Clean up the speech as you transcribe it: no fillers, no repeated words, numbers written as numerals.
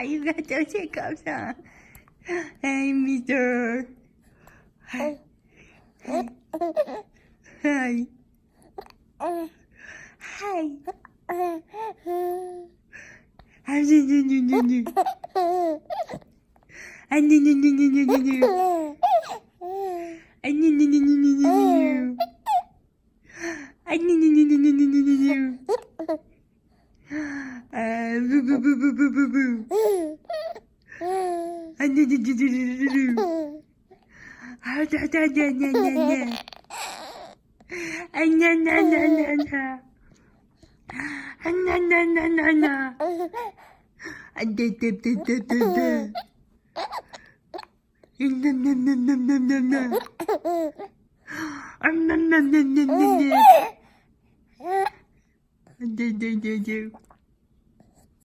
하이가 정체가 없어. Hey, mister. Hi. Hi. Hi. Hi. 아니니니니니. 아니니니니니니. 아니니니니니니. 아니니니니니니. 아, 부부부부부부부. 아니니니니니니. 아, 나나나나나나. 아나나나나나. 아나나나나나. 안돼돼돼돼돼. 나나나나나나. 안나나나나나. 안돼돼돼돼.